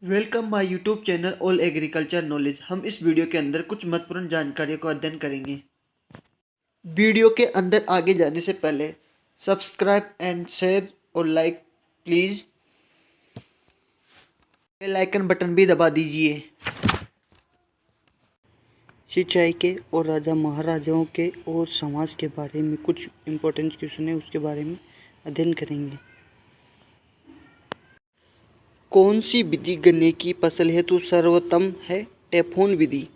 Welcome my YouTube channel all agriculture knowledge. हम इस video के अंदर कुछ महत्वपूर्ण जानकारियों का अध्ययन करेंगे। वीडियो के अंदर आगे जाने से पहले सब्सक्राइब एंड शेयर और like please. Bell icon button भी दबा दीजिए। सिंचाई के और राजा महाराजाओं के और समाज के बारे में कुछ इम्पोर्टेंट क्वेश्चन है, उसके बारे में अध्ययन करेंगे। कौन सी विधि गन्ने की फसल हेतु सर्वोत्तम है? टेफोन विधि।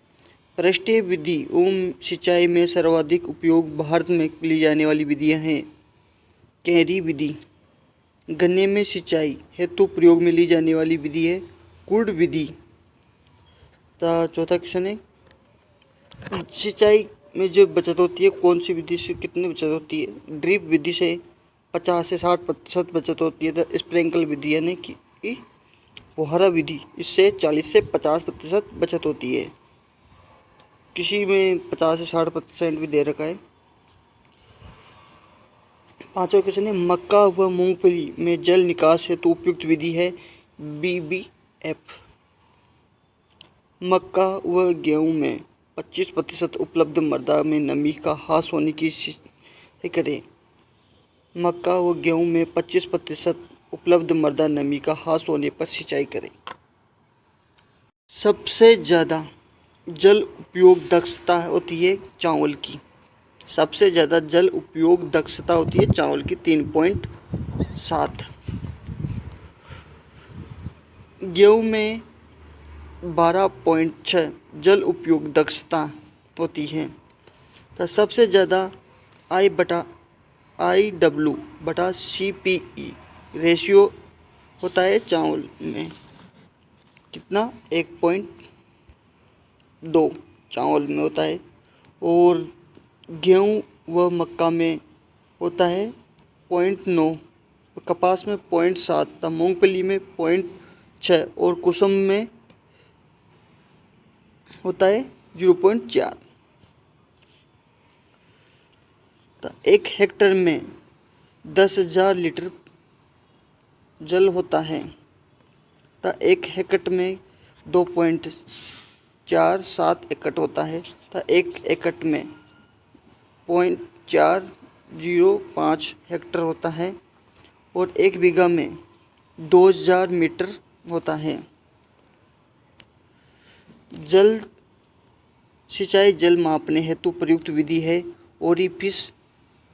पृष्ठीय विधि एवं सिंचाई में सर्वाधिक उपयोग भारत में ली जाने वाली विधियां हैं। कैरी विधि। गन्ने में सिंचाई हेतु प्रयोग में ली जाने वाली विधि है कुर्ड विधि। चौथा क्वेश्चन है, सिंचाई में जो बचत होती है कौन सी विधि से कितनी बचत होती है? ड्रिप विधि से 50 से 60% बचत होती है। स्प्रिंकल विधि यानी कि फुहारा विधि, इससे 40 से 50% बचत होती है। किसी में 50 से 60% भी दे रखा है। पांचवा क्वेश्चन है, मक्का व मूंगफली में जल निकास हेतु उपयुक्त विधि है BBF। मक्का व गेहूं में 25% उपलब्ध मृदा में नमी का ह्रास होने की सिंचाई करें। मक्का व गेहूं में 25% उपलब्ध मृदा नमी का ह्रास होने पर सिंचाई करें। सबसे ज़्यादा जल उपयोग दक्षता होती है चावल की। सबसे ज़्यादा जल उपयोग दक्षता होती है चावल की 3.7। गेहूं में 12.6 जल उपयोग दक्षता होती है। तो सबसे ज़्यादा IW/CPE रेशियो होता है चावल में। कितना? 1.2 चावल में होता है। और गेहूं व मक्का में होता है 0.9, कपास में 0.7, मूंगफली में 0.6 और कुसुम में होता है 0.4। तो 1 हेक्टेयर में 10,000 लीटर जल होता है। तो 1 हेक्टेयर में 2.47 एकड़ होता है। तो 1 एकड़ में 0.405 हेक्टेयर होता है। और 1 बीघा में 2000 मीटर होता है। जल सिंचाई जल मापने हेतु प्रयुक्त विधि है ओरिफिस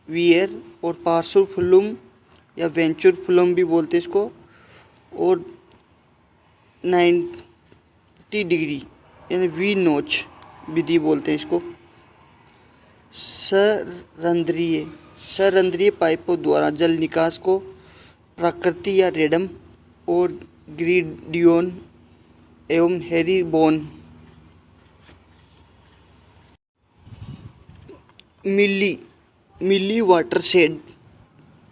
वियर और पार्श्व फ्लूम या वेंचुर फ्लूम भी बोलते इसको, और 90 डिग्री यानी वी नोच विधि बोलते हैं इसको। सरंध्रीय पाइपों द्वारा जल निकास को प्रकृति या रेडम और ग्रीडियोन एवं हेरिबोन मिली वाटर शेड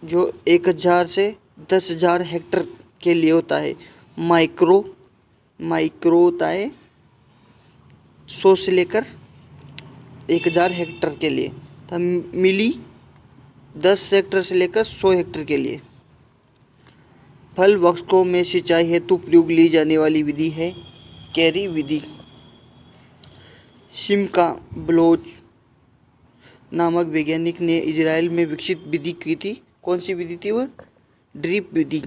जो 1000 से 10,000 हेक्टेयर के लिए होता है। माइक्रो होता है 100 से लेकर 1000 हेक्टेयर के लिए। तो मिली 10 हेक्टेयर से लेकर 100 हेक्टेयर के लिए। फल वृक्षों में सिंचाई हेतु प्रयोग ली जाने वाली विधि है कैरी विधि। सिमका ब्लोच नामक वैज्ञानिक ने इजराइल में विकसित विधि की थी। कौन सी विधि थी वह? ड्रिप विधि।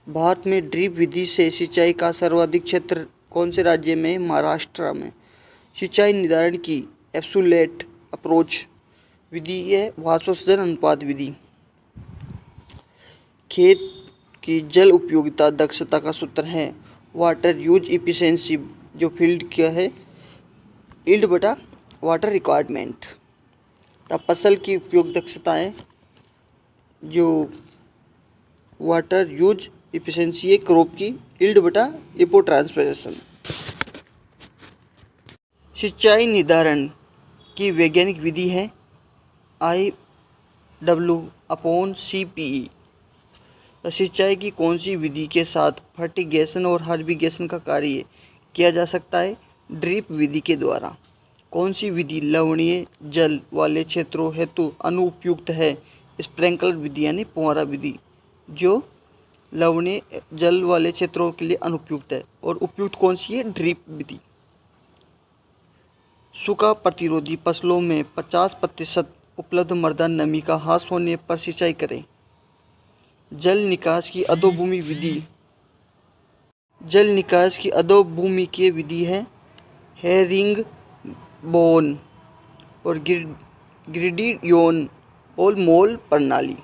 भारत में ड्रिप विधि से सिंचाई का सर्वाधिक क्षेत्र कौन से राज्य में? महाराष्ट्र में। सिंचाई निर्धारण की एब्सोल्यूट अप्रोच विधि है वाष्पोत्सर्जन अनुपात विधि। खेत की जल उपयोगिता दक्षता का सूत्र है वाटर यूज इफिशिएंसी, जो फील्ड क्या है यील्ड बटा वाटर रिक्वायरमेंट। तब फसल की उपयोग दक्षता है जो वाटर यूज इफिशिएंसी है क्रॉप की यील्ड बटा इपोट्रांसपिरेशन। सिंचाई निर्धारण की वैज्ञानिक विधि है IW/CPE। सिंचाई की कौन सी विधि के साथ फर्टिगेशन और हार्बिगेशन का कार्य किया जा सकता है? ड्रिप विधि के द्वारा। कौन सी विधि लवणीय जल वाले क्षेत्रों हेतु अनुपयुक्त है? स्प्रिंकलर विधि यानी फुहारा विधि, जो लवणीय जल वाले क्षेत्रों के लिए अनुपयुक्त है। और उपयुक्त कौन सी है? ड्रिप विधि। सूखा प्रतिरोधी फसलों में 50% उपलब्ध मृदा नमी का ह्रास होने पर सिंचाई करें। जल निकास की अधोभूमि विधि। जल निकास की अधोभूमिकीय विधि है हेरिंगबोन और ग्रिडियोन ओलमोल प्रणाली।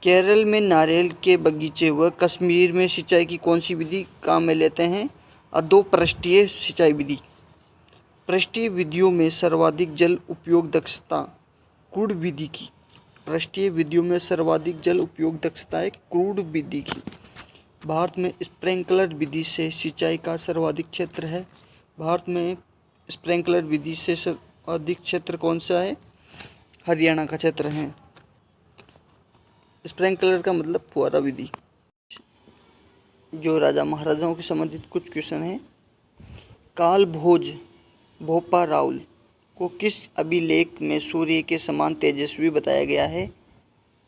केरल में नारियल के बगीचे व कश्मीर में सिंचाई की कौन सी विधि काम में लेते हैं? अधोपृष्ठीय सिंचाई विधि। पृष्ठीय विधियों में सर्वाधिक जल उपयोग दक्षता क्रूड विधि की। पृष्ठीय विधियों में सर्वाधिक जल उपयोग दक्षता है क्रूड विधि की। भारत में स्प्रिंकलर विधि से सिंचाई का सर्वाधिक क्षेत्र है। भारत में स्प्रिंकलर विधि से सर्वाधिक क्षेत्र कौन सा है? हरियाणा का क्षेत्र है। स्प्रिंकलर का मतलब फुहारा विधि। जो राजा महाराजाओं के संबंधित कुछ क्वेश्चन हैं। काल भोज भोपा राउल को किस अभिलेख में सूर्य के समान तेजस्वी बताया गया है?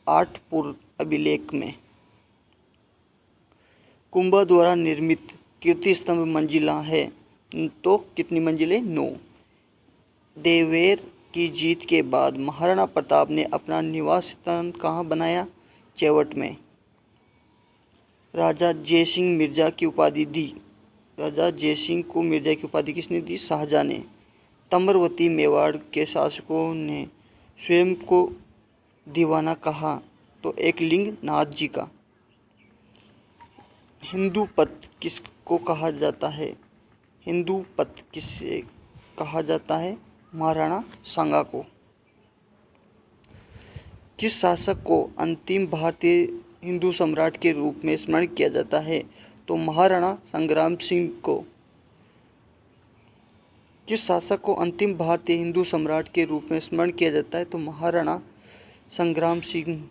आठपुर अभिलेख में। कुंभा द्वारा निर्मित कीर्ति स्तंभ मंजिला है तो कितनी मंजिलें? 9। देवेर की जीत के बाद महाराणा प्रताप ने अपना निवास स्थान कहाँ बनाया? चेवट में। राजा जयसिंह मिर्जा की उपाधि दी। राजा जयसिंह को मिर्जा की उपाधि किसने दी? शाहजहां ने। तम्रवती मेवाड़ के शासकों ने स्वयं को दीवाना कहा तो एकलिंग नाथ जी का। हिंदू पथ किसको कहा जाता है? हिंदू पथ किसे कहा जाता है? महाराणा सांगा को। किस शासक को अंतिम भारतीय हिंदू सम्राट के रूप में स्मरण किया जाता है? तो महाराणा संग्राम सिंह को। किस शासक को अंतिम भारतीय हिंदू सम्राट के रूप में स्मरण किया जाता है? तो महाराणा संग्राम सिंह।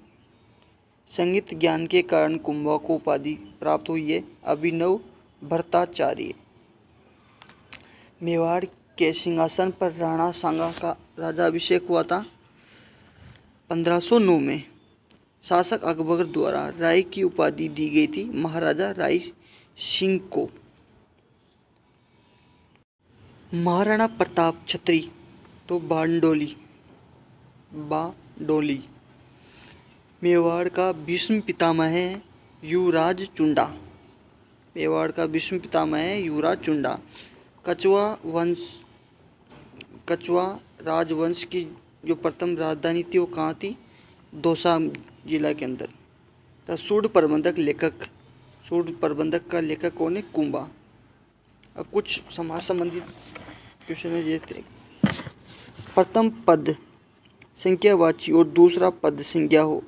संगीत ज्ञान के कारण कुंभा को उपाधि प्राप्त हुई है अभिनव भट्टाचार्य। मेवाड़ के सिंहासन पर राणा सांगा का राजाभिषेक हुआ था 1509 में। शासक अकबर द्वारा राय की उपाधि दी गई थी महाराजा राय सिंह को। महाराणा प्रताप छत्री तो बारडोली। मेवाड़ का भीष्म पितामह है युवराज चुंडा। मेवाड़ का भीष्म पितामह है युवराज चुंडा। कछवा राजवंश की जो प्रथम राजधानी थी वो कहाँ थी? दौसा जिला के अंदर। तो सूड प्रबंधक का लेखक कौन है? कुंभा। अब कुछ समाज संबंधित क्वेश्चन है जैसे प्रथम पद संख्यावाची और दूसरा पद संज्ञा हो।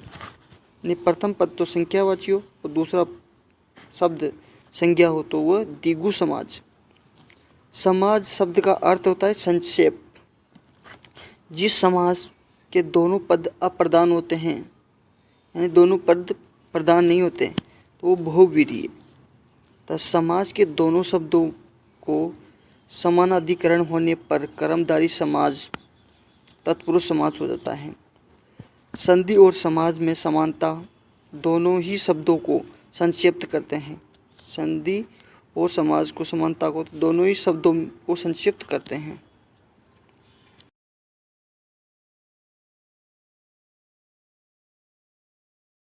नहीं, प्रथम पद तो संख्यावाची हो और दूसरा शब्द संज्ञा हो तो वह द्विगु समाज। समाज शब्द का अर्थ होता है संक्षेप। जिस समाज के दोनों पद अप्रधान होते हैं यानी दोनों पद प्रधान नहीं होते तो वो बहुव्रीहि है। तो समाज के दोनों शब्दों को समानाधिकरण होने पर कर्मधारय समाज तत्पुरुष समास हो जाता है। संधि और समाज में समानता दोनों ही शब्दों को संक्षिप्त करते हैं। संधि और समाज को समानता को दोनों ही शब्दों को संक्षिप्त करते हैं।